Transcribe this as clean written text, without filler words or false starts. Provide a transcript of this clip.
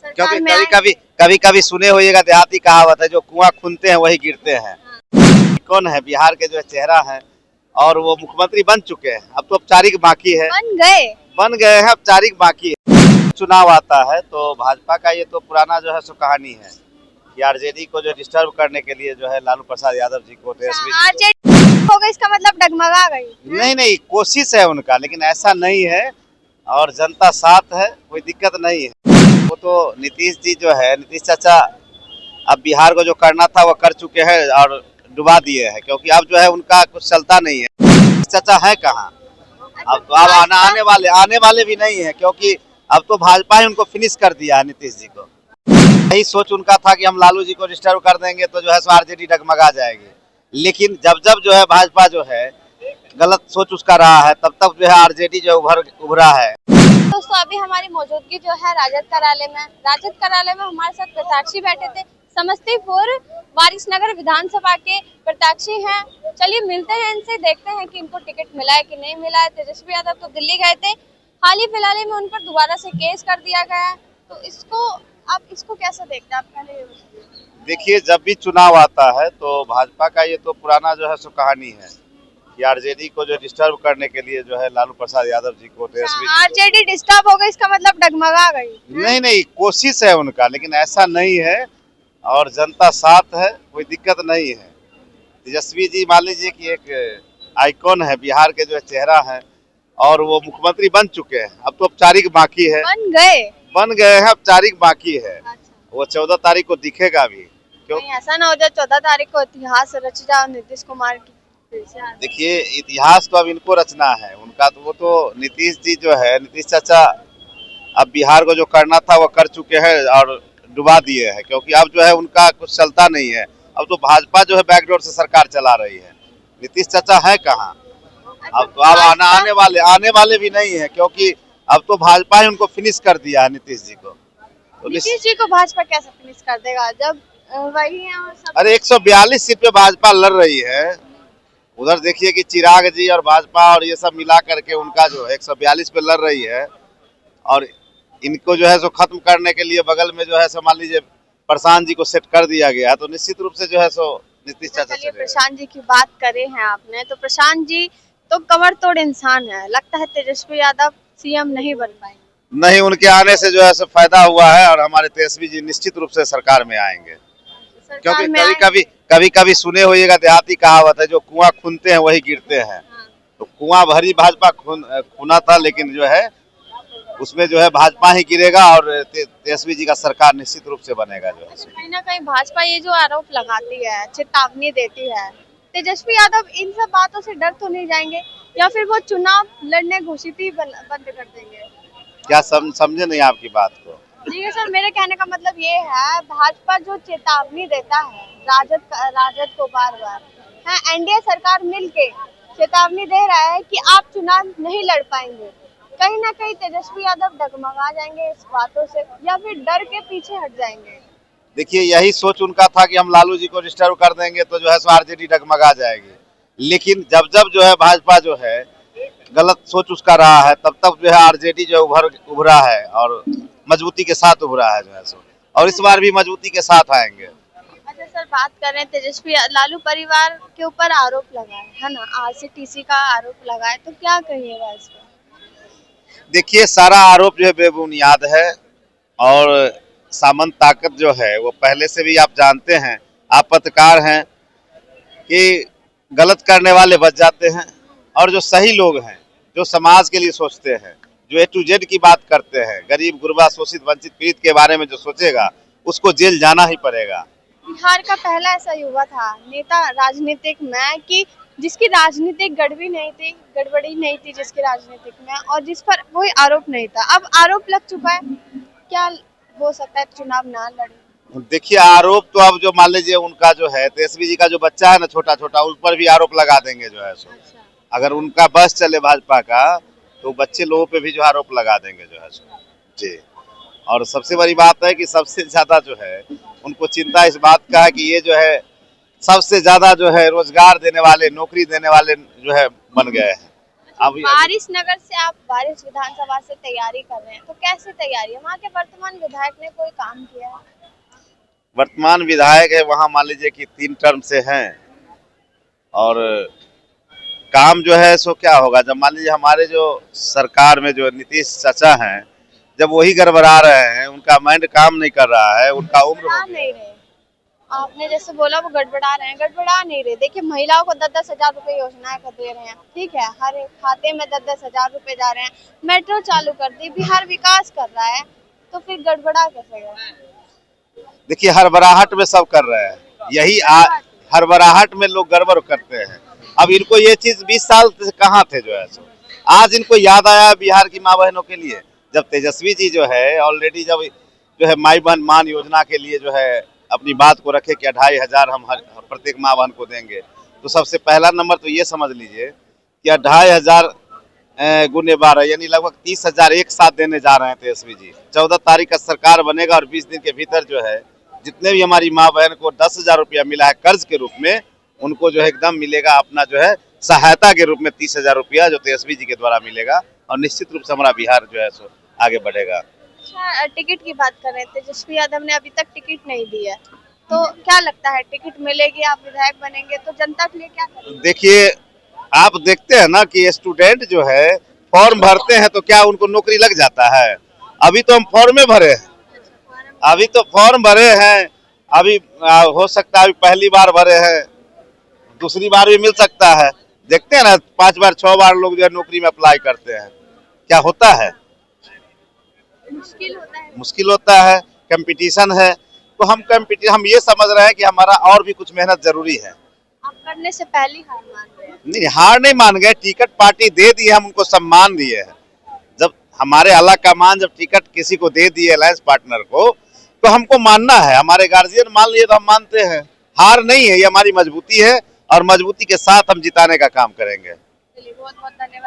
क्योंकि में आए। कभी कभी सुने होइएगा, देहाती कहावत है, जो कुआं खुनते हैं वही गिरते हैं। कौन है बिहार के जो चेहरा है, और वो मुख्यमंत्री बन चुके हैं। अब तो औपचारिक बाकी है, बन गए हैं, औपचारिक बाकी है। चुनाव आता है तो भाजपा का ये तो पुराना जो है सो कहानी है कि आरजेडी को जो डिस्टर्ब करने के लिए जो है लालू प्रसाद यादव जी को, तेजस्वी जी को। आरजेडी हो गई, इसका मतलब डगमगा गई। नहीं नहीं, कोशिश है उनका, लेकिन ऐसा नहीं है। और जनता साथ है, कोई दिक्कत नहीं है। वो तो नीतीश जी जो है, नीतीश चाचा अब बिहार को जो करना था वो कर चुके हैं और डुबा दिए हैं, क्योंकि अब जो है उनका कुछ चलता नहीं है। चाचा है कहाँ? अब तो अब आने वाले भी नहीं है, क्योंकि अब तो भाजपा ही उनको फिनिश कर दिया है नीतीश जी को। यही सोच उनका था कि हम लालू जी को डिस्टर्ब कर देंगे तो जो है आरजेडी डगमगा जाएगी। लेकिन जब जब जो है भाजपा जो है गलत सोच उसका रहा है, तब तक जो है आरजेडी जो उभरा है। दोस्तों, अभी हमारी मौजूदगी जो है राजद कार्यालय में हमारे साथ प्रत्याशी बैठे थे। समस्तीपुर वारिसनगर विधानसभा के प्रत्याशी हैं। चलिए मिलते हैं इनसे, देखते हैं कि इनको टिकट मिला है कि नहीं मिला है। तेजस्वी यादव तो दिल्ली गए थे, हाल ही फिलहाल में उन पर दोबारा से केस कर दिया गया है। तो इसको कैसे देखते हैं आप? पहले ये बताइए। देखिए, जब भी चुनाव आता है तो भाजपा का ये तो पुराना जो है सो कहानी है कि आरजेडी को जो डिस्टर्ब करने के लिए जो है लालू प्रसाद यादव जी को, तेजस्वी जी को। आरजेडी डिस्टर्ब हो गई, इसका मतलब डगमगा गई। नहीं नहीं, कोशिश है उनका, लेकिन ऐसा नहीं है। और जनता साथ है, कोई दिक्कत नहीं है। तेजस्वी जी मान लीजिए कि एक आइकॉन है, बिहार के जो चेहरा है, और वो मुख्यमंत्री बन चुके हैं। अब तो औपचारिक बाकी है, बन गए हैं, औपचारिक बाकी है। वो 14 तारीख को दिखेगा भी। क्यों ऐसा ना हो जाए 14 तारीख को इतिहास रच जाओ नीतीश कुमार की। देखिए, इतिहास तो अब इनको रचना है उनका। तो वो तो नीतीश जी जो है, नीतीश चाचा अब बिहार को जो करना था वो कर चुके हैं और डुबा दिए हैं, क्योंकि अब जो है उनका कुछ चलता नहीं है। अब तो भाजपा जो है बैकडोर से सरकार चला रही है। नीतीश चाचा है कहाँ? अब तो अब आने वाले भी नहीं है, क्योंकि अब तो भाजपा ही उनको फिनिश कर दिया है नीतीश जी को। तो नीतीश जी को भाजपा कैसे फिनिश कर देगा जब वही है और सब। अरे 142 सीट पे भाजपा लड़ रही है। उधर देखिए कि चिराग जी और भाजपा और ये सब मिला करके उनका जो है 142 पे लड़ रही है। और इनको जो है सो खत्म करने के लिए बगल में जो है सो मान लीजिए प्रशांत जी को सेट कर दिया गया है। तो निश्चित रूप से जो है सो नीतीश चाचा चलिए, प्रशांत जी की बात करे हैं आपने, तो प्रशांत जी तो कमर तोड़ इंसान है। लगता है तेजस्वी यादव सीएम नहीं बन पाएंगे। नहीं, उनके आने से जो है सो फायदा हुआ है, और हमारे तेजस्वी जी निश्चित रूप से सरकार में आएंगे। क्योंकि कभी कभी सुने होइएगा, देहाती कहावत है, जो कुआं खुनते हैं वही गिरते हैं। तो कुआं भरी भाजपा खुना था, लेकिन जो है उसमें जो है भाजपा ही गिरेगा और तेजस्वी जी का सरकार निश्चित रूप से बनेगा। जो है कहीं ना कहीं भाजपा ये जो आरोप लगाती है, चेतावनी देती है, तेजस्वी यादव इन सब बातों से डर तो नहीं जाएंगे, या फिर वो चुनाव लड़ने घोषित ही बंद कर देंगे? क्या समझे नहीं आपकी बात को? ठीक है सर, मेरे कहने का मतलब ये है, भाजपा जो चेतावनी देता है राजद को बार बार है, एनडीए सरकार मिलके चेतावनी दे रहा है कि आप चुनाव नहीं लड़ पाएंगे। कहीं ना कहीं तेजस्वी यादव डगमगा जाएंगे इस बातों से, या फिर डर के पीछे हट जाएंगे? देखिए, यही सोच उनका था कि हम लालू जी को डिस्टर्ब कर देंगे तो जो है आरजेडी डगमगा जाएगी। लेकिन जब जब जो है भाजपा जो है गलत सोच उसका रहा है, तब तक जो है आरजेडी जो उभरा है और मजबूती के साथ उभरा है जो है सो। और इस बार भी मजबूती के साथ आएंगे। अच्छा सर, बात कर रहे हैं तेजस्वी लालू परिवार के ऊपर आरोप लगा है ना, आरसीटीसी का आरोप लगा है, तो क्या कहिएगा इस पर? देखिए, सारा आरोप जो है बेबुनियाद है। और सामंत ताकत जो है वो पहले से भी आप जानते हैं, आप पत्रकार हैं, कि गलत करने वाले बच जाते हैं, और जो सही लोग हैं, जो समाज के लिए सोचते हैं, जो ए टू जेड की बात करते हैं, गरीब गुरबा शोषित वंचित पीड़ित के बारे में जो सोचेगा उसको जेल जाना ही पड़ेगा। बिहार का पहला ऐसा युवा था नेता राजनीतिक में कि जिसकी राजनीतिक गड़बड़ी नहीं थी जिसकी राजनीतिक में, और जिस पर कोई आरोप नहीं था। अब आरोप लग चुका है, क्या हो सकता है चुनाव ना लड़े? देखिए, आरोप तो अब जो मान लीजिए उनका जो है तेजस्वी जी का जो बच्चा है ना, छोटा छोटा, उस पर भी आरोप लगा देंगे जो है सो। अच्छा। अगर उनका बस चले भाजपा का, तो बच्चे लोगों पे भी जो आरोप लगा देंगे जो है सो जी। और सबसे बड़ी बात है कि सबसे ज्यादा जो है उनको चिंता इस बात का है कि ये जो है सबसे ज्यादा जो है रोजगार देने वाले, नौकरी देने वाले जो है बन गए हैं। अभी वारिस नगर से आप वारिस विधानसभा से तैयारी कर रहे हैं, तो कैसे तैयारी है? वहाँ के वर्तमान विधायक ने कोई काम किया है? वर्तमान विधायक है वहाँ, मान लीजिए कि 3 टर्म से हैं, और काम जो है सो क्या होगा जब मान लीजिए हमारे जो सरकार में जो नीतीश चाचा हैं, जब वही गड़बड़ा रहे हैं, उनका माइंड काम नहीं कर रहा है, उनका उम्र हो गड़बड़ा गया। नहीं रहे, आपने जैसे बोला वो गड़बड़ा रहे हैं, गड़बड़ा नहीं रहे। देखिए महिलाओं को 10-10 हजार रुपए योजनाएं कर दे रहे हैं, ठीक है, हर एक खाते में 10-10 हजार रुपए जा रहे हैं, मेट्रो चालू कर दी, बिहार विकास कर रहा है, तो फिर गड़बड़ा कैसे गया? देखिए हड़बड़ाहट में सब कर रहे हैं, यही हड़बड़ाहट में लोग गड़बड़ करते हैं। अब इनको ये चीज 20 साल से कहाँ थे जो है सो, आज इनको याद आया बिहार की माँ बहनों के लिए, जब तेजस्वी जी जो है ऑलरेडी जब जो है माई बहन मान योजना के लिए जो है अपनी बात को रखे कि 2500 हम हर प्रत्येक माँ बहन को देंगे, तो सबसे पहला नंबर तो ये समझ लीजिए कि 2500 गुने 12 यानी लगभग 30,000 एक साथ देने जा रहे हैं तेजस्वी जी। 14 तारीख का सरकार बनेगा और 20 दिन के भीतर जो है जितने भी हमारी माँ बहन को 10,000 रुपया मिला है कर्ज के रूप में, उनको जो है एकदम मिलेगा अपना जो है सहायता के रूप में 30,000 रुपया जो तेजस्वी जी के द्वारा मिलेगा, और निश्चित रूप से हमारा बिहार जो है सो आगे बढ़ेगा। अच्छा, टिकट की बात कर रहे थे, तेजस्वी यादव ने अभी तक टिकट नहीं दी है, तो क्या लगता है टिकट मिलेगी, आप विधायक बनेंगे तो जनता के लिए क्या करेंगे? देखिए आप देखते हैं ना कि स्टूडेंट जो है फॉर्म भरते हैं तो क्या उनको नौकरी लग जाता है? अभी तो हम फॉर्म में भरे हैं, अभी तो फॉर्म भरे हैं, अभी हो सकता है अभी पहली बार भरे हैं, दूसरी बार भी मिल सकता है। देखते हैं ना 5 बार 6 बार लोग जो है नौकरी में अप्लाई करते हैं, क्या होता है? मुश्किल होता है, कंपटीशन है, तो हम ये समझ रहे हैं कि हमारा और भी कुछ मेहनत जरूरी है। आप करने से पहले हार मान रहे हैं? नहीं, हार नहीं मान गए, टिकट पार्टी दे दी है, हम उनको सम्मान दिए हैं। जब हमारे आला कमान जब टिकट किसी को दे दिए अलायंस पार्टनर को, तो हमको मानना है, हमारे गार्जियन मान लिए तो हम मानते हैं। हार नहीं है, ये हमारी मजबूती है, और मजबूती के साथ हम जिताने का काम करेंगे। चलिए, बहुत बहुत धन्यवाद।